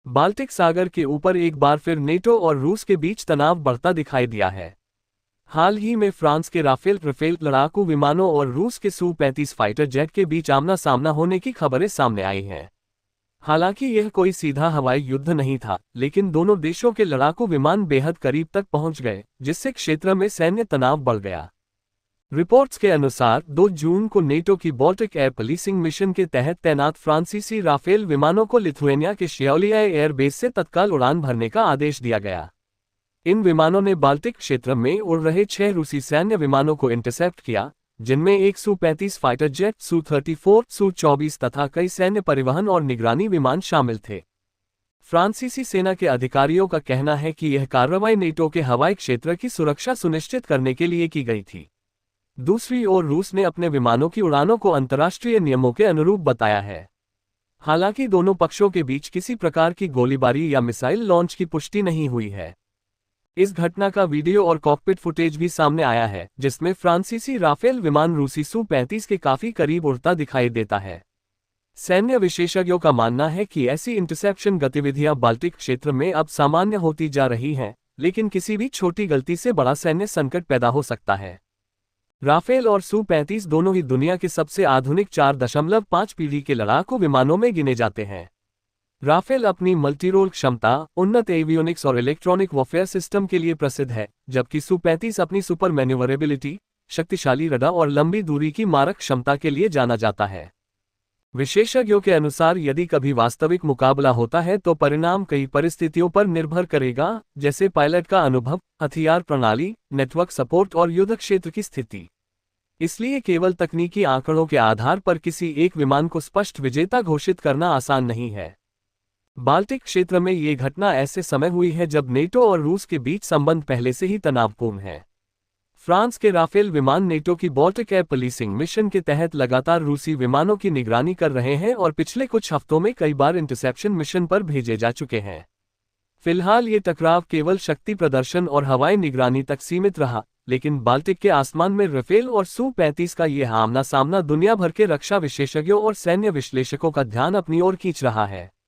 Baltic सागर के ऊपर एक बार फिर नेटो और रूस के बीच तनाव बढ़ता दिखाई दिया है। हाल ही में फ्रांस के राफेल लड़ाकू विमानों और रूस के सू-35 फाइटर जेट के बीच आमना सामना होने की खबरें सामने आई हैं। हालांकि यह कोई सीधा हवाई युद्ध नहीं था, लेकिन दोनों देशों के लड़ाकू विमान बेहद करीब तक पहुंच गए, जिससे क्षेत्र में सैन्य तनाव बढ़ गया। रिपोर्ट्स के अनुसार 2 जून को नेटो की बाल्टिक एयर पुलिसिंग मिशन के तहत तैनात फ्रांसीसी राफेल विमानों को लिथुआनिया के शियोलिया एयरबेस से तत्काल उड़ान भरने का आदेश दिया गया। इन विमानों ने बाल्टिक क्षेत्र में उड़ रहे 6 रूसी सैन्य विमानों को इंटरसेप्ट किया, जिनमें एक सू-35 फाइटर जेट, सू-34, सू-24 तथा कई सैन्य परिवहन और निगरानी विमान शामिल थे। फ्रांसीसी सेना के अधिकारियों का कहना है कि यह कार्रवाई नेटो के हवाई क्षेत्र की सुरक्षा सुनिश्चित करने के लिए की गई थी। दूसरी ओर रूस ने अपने विमानों की उड़ानों को अंतर्राष्ट्रीय नियमों के अनुरूप बताया है। हालांकि दोनों पक्षों के बीच किसी प्रकार की गोलीबारी या मिसाइल लॉन्च की पुष्टि नहीं हुई है। इस घटना का वीडियो और कॉकपिट फुटेज भी सामने आया है, जिसमें फ्रांसीसी राफेल विमान रूसी सू-35 के काफी करीब उड़ता दिखाई देता है। सैन्य विशेषज्ञों का मानना है कि ऐसी इंटरसेप्शन गतिविधियां बाल्टिक क्षेत्र में अब सामान्य होती जा रही हैं, लेकिन किसी भी छोटी गलती से बड़ा सैन्य संकट पैदा हो सकता है। राफेल और सू-35 दोनों ही दुनिया के सबसे आधुनिक 4.5 पीढ़ी के लड़ाकू विमानों में गिने जाते हैं। राफेल अपनी मल्टीरोल क्षमता, उन्नत एवियोनिक्स और इलेक्ट्रॉनिक वॉरफेयर सिस्टम के लिए प्रसिद्ध है, जबकि सू-35 अपनी सुपर मैन्यूवरेबिलिटी, शक्तिशाली रडार और लंबी दूरी की मारक क्षमता के लिए जाना जाता है। विशेषज्ञों के अनुसार यदि कभी वास्तविक मुकाबला होता है तो परिणाम कई परिस्थितियों पर निर्भर करेगा, जैसे पायलट का अनुभव, हथियार प्रणाली, नेटवर्क सपोर्ट और युद्ध क्षेत्र की स्थिति। इसलिए केवल तकनीकी आंकड़ों के आधार पर किसी एक विमान को स्पष्ट विजेता घोषित करना आसान नहीं है। बाल्टिक क्षेत्र में ये घटना ऐसे समय हुई है जब नेटो और रूस के बीच संबंध पहले से ही तनावपूर्ण है। फ्रांस के राफेल विमान नेटो की बाल्टिक एयर पुलिसिंग मिशन के तहत लगातार रूसी विमानों की निगरानी कर रहे हैं और पिछले कुछ हफ्तों में कई बार इंटरसेप्शन मिशन पर भेजे जा चुके हैं। फिलहाल ये टकराव केवल शक्ति प्रदर्शन और हवाई निगरानी तक सीमित रहा, लेकिन बाल्टिक के आसमान में राफेल और सू-35 का यह आमना सामना दुनिया भर के रक्षा विशेषज्ञों और सैन्य विश्लेषकों का ध्यान अपनी ओर खींच रहा है।